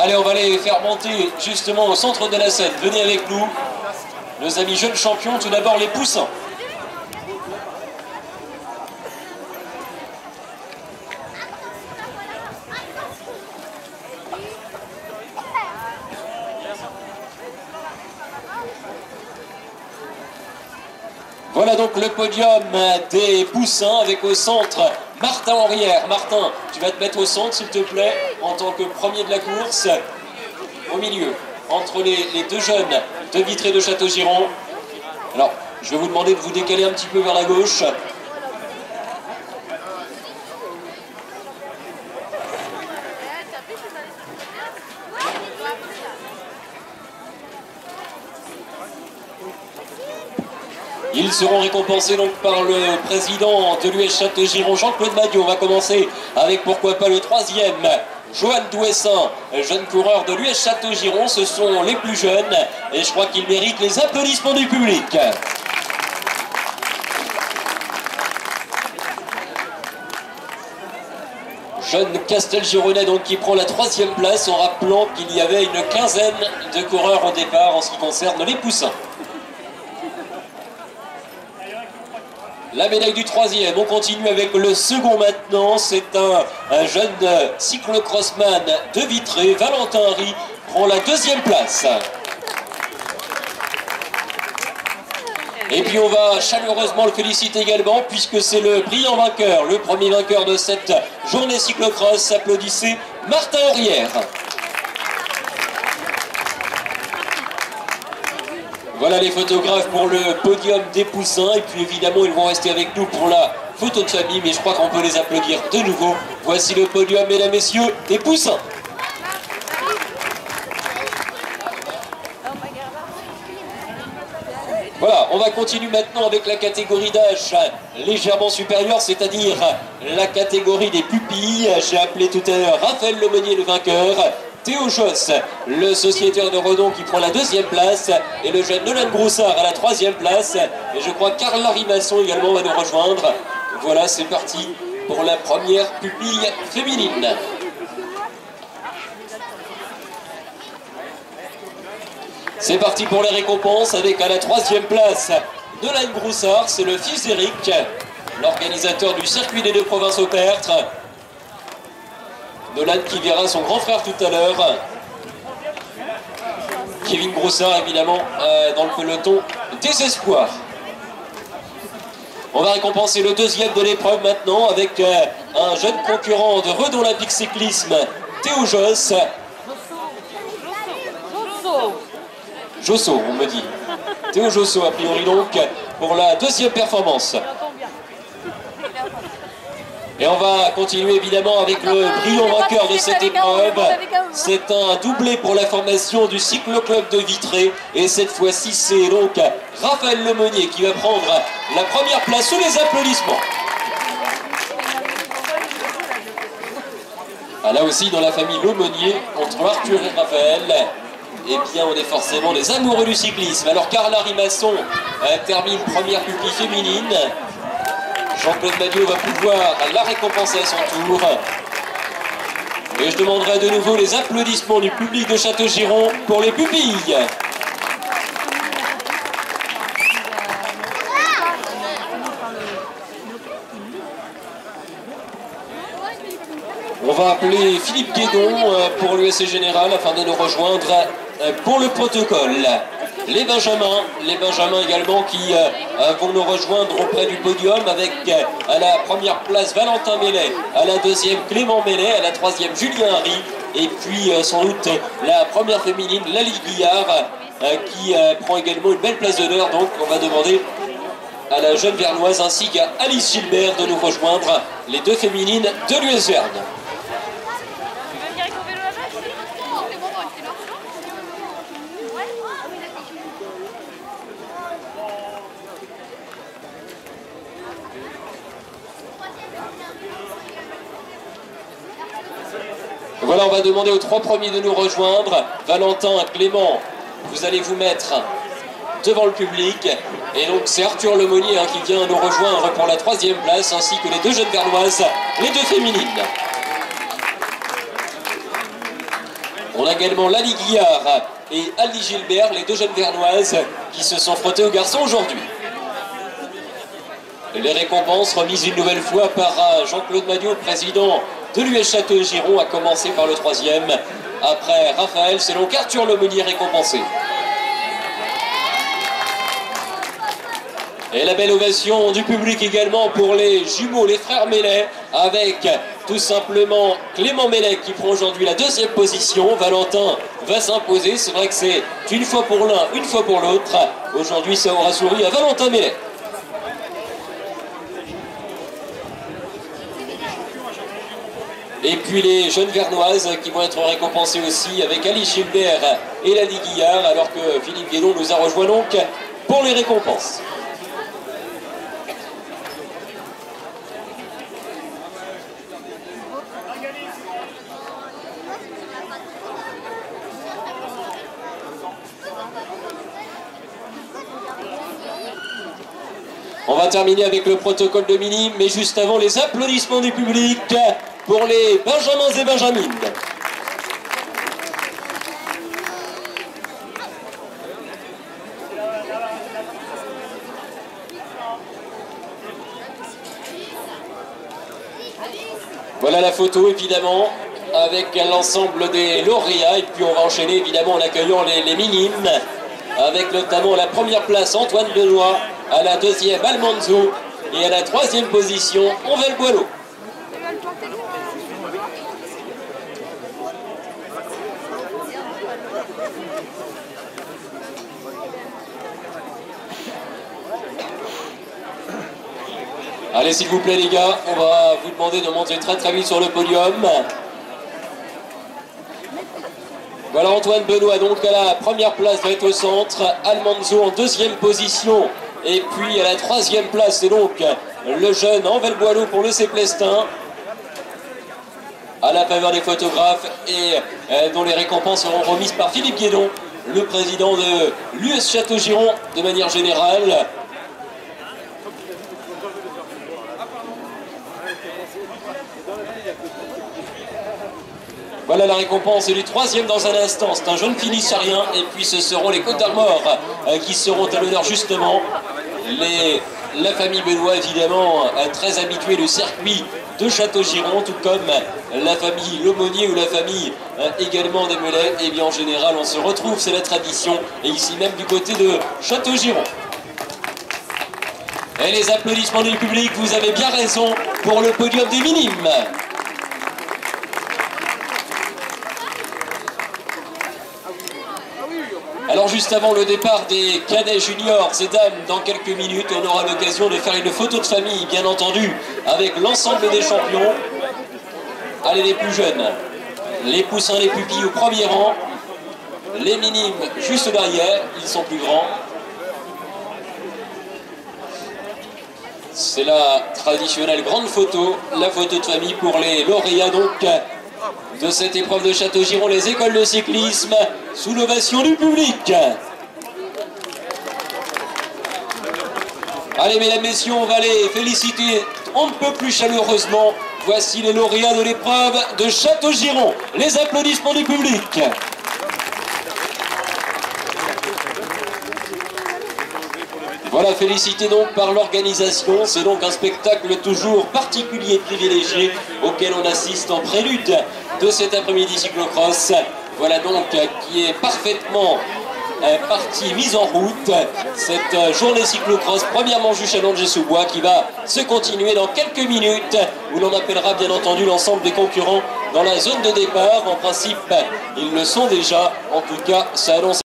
Allez, on va les faire monter justement au centre de la scène. Venez avec nous, nos amis jeunes champions, tout d'abord les poussins. Voilà donc le podium des poussins avec au centre Martin Henrière. Martin, tu vas te mettre au centre s'il te plaît, en tant que premier de la course. Au milieu, entre les deux jeunes de Vitré de Châteaugiron. Alors, je vais vous demander de vous décaler un petit peu vers la gauche. Ils seront récompensés donc par le président de l'US Châteaugiron, Jean-Claude Madiot. On va commencer avec pourquoi pas le troisième, Johan Douessin, jeune coureur de l'US Châteaugiron. Ce sont les plus jeunes et je crois qu'ils méritent les applaudissements du public. Jeune Castelgironais donc qui prend la troisième place en rappelant qu'il y avait une quinzaine de coureurs au départ en ce qui concerne les poussins. La médaille du troisième, on continue avec le second maintenant, c'est un jeune cyclocrossman de Vitré, Valentin Henry, prend la deuxième place. Et puis on va chaleureusement le féliciter également puisque c'est le brillant vainqueur, le premier vainqueur de cette journée cyclocross. Applaudissez Martin Henrière. Voilà les photographes pour le podium des poussins et puis évidemment ils vont rester avec nous pour la photo de famille, mais je crois qu'on peut les applaudir de nouveau. Voici le podium, mesdames, messieurs, des poussins. Voilà, on va continuer maintenant avec la catégorie d'âge légèrement supérieure, c'est-à-dire la catégorie des pupilles. J'ai appelé tout à l'heure Raphaël Lemonnier le vainqueur, Théo Josse, le sociétaire de Redon qui prend la deuxième place, et le jeune Nolan Broussard à la troisième place. Et je crois que Carla Rimasson également va nous rejoindre. Voilà, c'est parti pour la première pupille féminine. C'est parti pour les récompenses avec à la troisième place Nolan Broussard, c'est le fils d'Éric, l'organisateur du circuit des deux provinces au Tertre. Nolan qui verra son grand frère tout à l'heure. Kevin Broussard évidemment dans le peloton des espoirs. On va récompenser le deuxième de l'épreuve maintenant avec un jeune concurrent de Redon Olympique Cyclisme, Théo Josse. Josso, on me dit. Théo Josso a priori donc pour la deuxième performance. Et on va continuer évidemment avec le brillant vainqueur de cette épreuve. C'est un doublé pour la formation du cycloclub de Vitré. Et cette fois-ci, c'est donc Raphaël Lemonnier qui va prendre la première place sous les applaudissements. Ah, là aussi, dans la famille Lemonnier, entre Arthur et Raphaël, eh bien, on est forcément des amoureux du cyclisme. Alors, Carla Rimasson termine première pupille féminine. Jean-Claude Madiot va pouvoir la récompenser à son tour. Et je demanderai de nouveau les applaudissements du public de Châteaugiron pour les pupilles. On va appeler Philippe Guédon pour l'USC Général afin de nous rejoindre pour le protocole. Les Benjamins également qui vont nous rejoindre auprès du podium avec à la première place Valentin Mellet, à la deuxième Clément Mellet, à la troisième Julien Harry et puis sans doute la première féminine Lali Guillard qui prend également une belle place d'honneur. Donc on va demander à la jeune Vernoise ainsi qu'à Alice Gilbert de nous rejoindre, les deux féminines de l'US Verne. Voilà, on va demander aux trois premiers de nous rejoindre. Valentin, Clément, vous allez vous mettre devant le public. Et donc c'est Arthur Lemonnier qui vient nous rejoindre pour la troisième place, ainsi que les deux jeunes vernoises, les deux féminines. On a également Lali Guillard et Ali Gilbert, les deux jeunes vernoises qui se sont frottées aux garçons aujourd'hui. Les récompenses remises une nouvelle fois par Jean-Claude Magnot, président de l'US Château-Giron, à commencer par le 3e. Après Raphaël, c'est donc Arthur Lemonnier récompensé. Et la belle ovation du public également pour les jumeaux, les frères Mellet, avec tout simplement Clément Mellet qui prend aujourd'hui la 2e position. Valentin va s'imposer. C'est vrai que c'est une fois pour l'un, une fois pour l'autre. Aujourd'hui, ça aura souri à Valentin Mellet. Et puis les jeunes vernoises qui vont être récompensées aussi avec Ali Gilbert et Lali Guillard, alors que Philippe Guédon nous a rejoint donc pour les récompenses. On va terminer avec le protocole de mini, mais juste avant les applaudissements du public pour les Benjamins et Benjamines. Voilà la photo évidemment avec l'ensemble des lauréats, et puis on va enchaîner évidemment en accueillant les minimes avec notamment la première place Antoine Benoît, à la 2e Almanzo et à la 3e position Onvel Boileau. Allez, s'il vous plaît les gars, on va vous demander de monter très très vite sur le podium. Voilà Antoine Benoît donc à la première place, va être au centre. Almanzo en 2e position. Et puis à la 3e place, c'est donc le jeune Onvel Boileau pour le Célestin. À la faveur des photographes et dont les récompenses seront remises par Philippe Guédon, le président de l'US Château-Giron de manière générale. Voilà la récompense du 3e dans un instant. C'est un jeune finissarien. Et puis ce seront les Côtes d'Armor qui seront à l'honneur justement. La famille Benoît évidemment très habituée du circuit de Château-Giron, tout comme la famille Lemonnier ou la famille également des Mellet. Et bien en général on se retrouve, c'est la tradition. Et ici même du côté de Château-Giron. Et les applaudissements du public, vous avez bien raison, pour le podium des minimes. Alors juste avant le départ des cadets juniors et dames, dans quelques minutes, on aura l'occasion de faire une photo de famille, bien entendu, avec l'ensemble des champions. Allez les plus jeunes, les poussins, les pupilles au premier rang, les minimes juste derrière, ils sont plus grands. C'est la traditionnelle grande photo, la photo de famille pour les lauréats donc de cette épreuve de Château-Giron, les écoles de cyclisme, sous l'ovation du public. Allez mesdames, messieurs, on va les féliciter on ne peut plus chaleureusement. Voici les lauréats de l'épreuve de Château-Giron. Les applaudissements du public. Voilà, félicité donc par l'organisation. C'est donc un spectacle toujours particulier et privilégié auquel on assiste en prélude de cet après-midi cyclocross. Voilà donc qui est parfaitement partie mise en route. Cette journée cyclocross, premièrement juste à Langeais-sous-Bois, qui va se continuer dans quelques minutes, où l'on appellera bien entendu l'ensemble des concurrents dans la zone de départ. En principe, ils le sont déjà. En tout cas, ça annonce